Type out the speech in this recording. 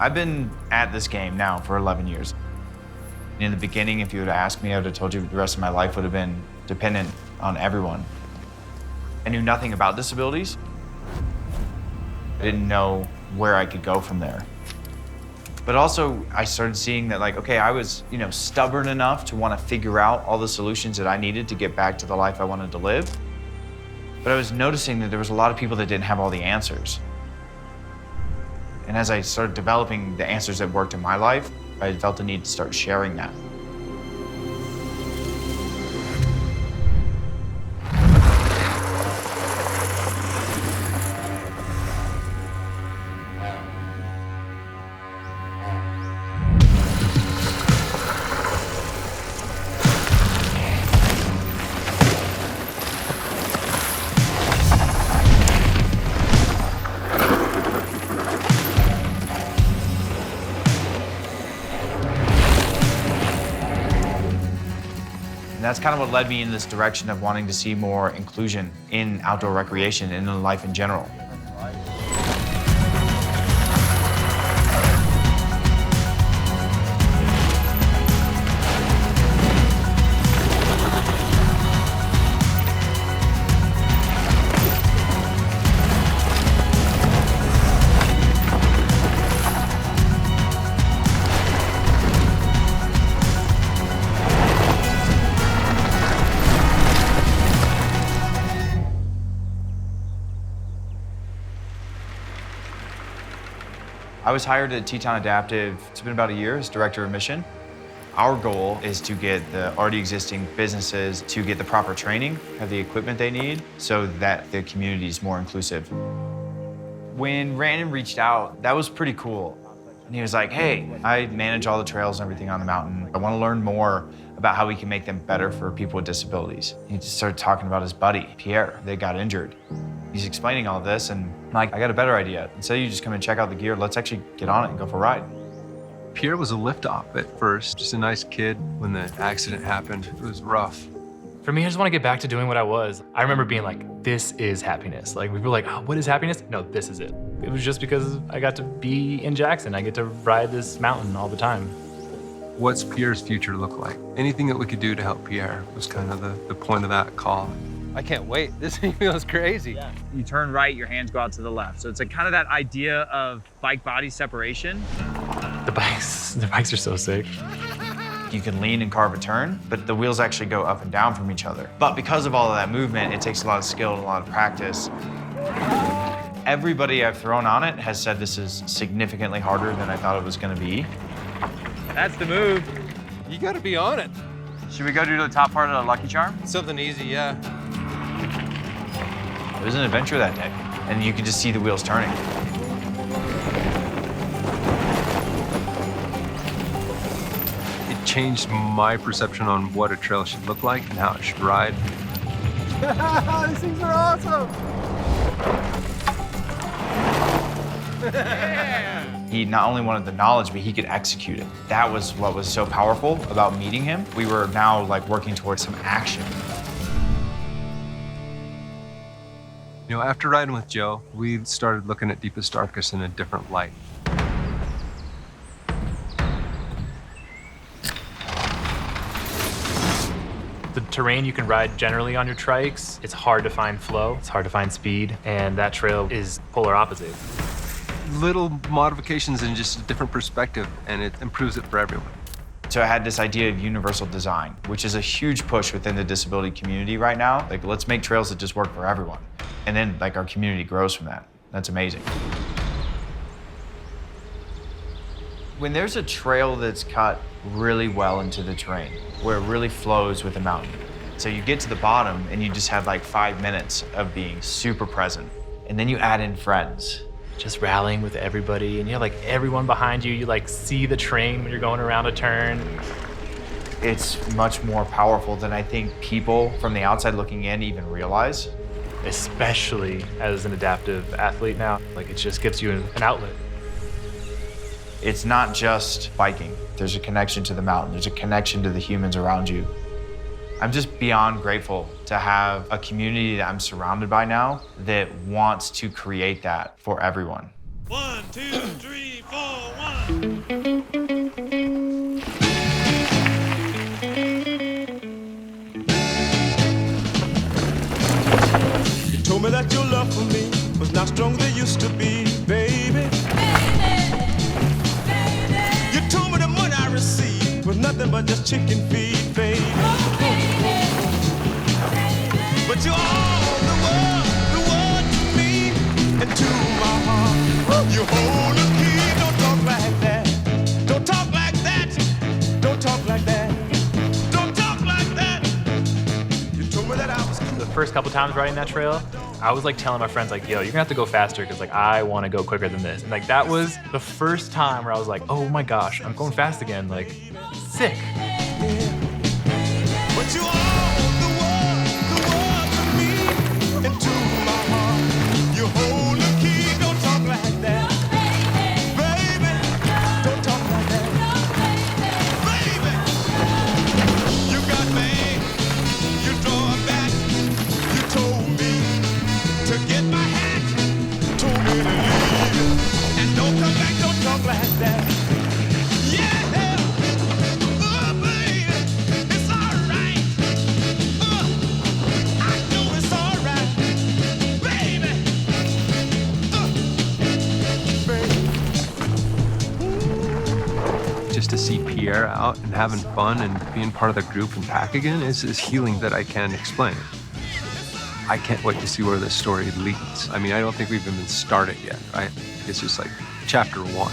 I've been at this game now for 11 years. In the beginning, if you would have asked me, I would have told you the rest of my life would have been dependent on everyone. I knew nothing about disabilities. I didn't know where I could go from there. But also, I started seeing that, like, okay, I was, stubborn enough to want to figure out all the solutions that I needed to get back to the life I wanted to live. But I was noticing that there was a lot of people that didn't have all the answers. And as I started developing the answers that worked in my life, I felt the need to start sharing that. And that's kind of what led me in this direction of wanting to see more inclusion in outdoor recreation and in life in general. I was hired at Teton Adaptive, it's been about a year, as director of mission. Our goal is to get the already existing businesses to get the proper training, have the equipment they need, so that the community is more inclusive. When Ranyon reached out, that was pretty cool. And he was like, hey, I manage all the trails and everything on the mountain. I want to learn more about how we can make them better for people with disabilities. He just started talking about his buddy, Pierre, that got injured. He's explaining all this, and I'm like, I got a better idea. Instead of you just come and check out the gear, let's actually get on it and go for a ride. Pierre was a lift-off at first, just a nice kid. When the accident happened, it was rough. For me, I just want to get back to doing what I was. I remember being like, this is happiness. Like, we were like, oh, what is happiness? No, this is it. It was just because I got to be in Jackson. I get to ride this mountain all the time. What's Pierre's future look like? Anything that we could do to help Pierre was kind of the point of that call. I can't wait. This thing feels crazy. Yeah. You turn right, your hands go out to the left. So it's like kind of that idea of bike-body separation. The bikes are so sick. You can lean and carve a turn, but the wheels actually go up and down from each other. But because of all of that movement, it takes a lot of skill and a lot of practice. Everybody I've thrown on it has said this is significantly harder than I thought it was going to be. That's the move. You gotta be on it. Should we go to the top part of the Lucky Charm? Something easy, yeah. It was an adventure that day, and you could just see the wheels turning. It changed my perception on what a trail should look like and how it should ride. These things are awesome! Yeah. He not only wanted the knowledge, but he could execute it. That was what was so powerful about meeting him. We were now like working towards some action. You know, after riding with Joe, we started looking at Deepest Darkest in a different light. The terrain you can ride generally on your trikes, it's hard to find flow, it's hard to find speed, and that trail is polar opposite. Little modifications and just a different perspective, and it improves it for everyone. So I had this idea of universal design, which is a huge push within the disability community right now. Like, let's make trails that just work for everyone. And then, like, our community grows from that. That's amazing. When there's a trail that's cut really well into the terrain, where it really flows with the mountain, so you get to the bottom and you just have like 5 minutes of being super present. And then you add in friends. Just rallying with everybody, and you have like everyone behind you. You like see the train when you're going around a turn. It's much more powerful than I think people from the outside looking in even realize. Especially as an adaptive athlete now, like it just gives you an outlet. It's not just biking. There's a connection to the mountain. There's a connection to the humans around you. I'm just beyond grateful to have a community that I'm surrounded by now that wants to create that for everyone. 1, 2, 3, 4, 1. told me that your love for me was not strong as it used to be, baby. You told me the money I received was nothing but just chicken feed, baby. But you're all the world to me and to my heart. You hold the key, don't talk like that. Don't talk like that. Don't talk like that. Don't talk like that. You told me that I was The first couple times riding that trail, I was like telling my friends like, yo, you're gonna have to go faster because like I want to go quicker than this. And like that was the first time where I was like, oh my gosh, I'm going fast again. Like, sick. But you are the world to me and to my heart. You hold the key, don't talk like that. Baby, don't talk like that. Baby, you got me, you draw back. You told me to get my hat, told me to leave. And don't come back, don't talk like that. Yeah, oh baby, it's alright. I know it's alright, baby. Just to see Pierre out and having fun and being part of the group and pack again is healing that I can't explain. I can't wait to see where this story leads. I mean, I don't think we've even started yet, right? It's just like chapter 1.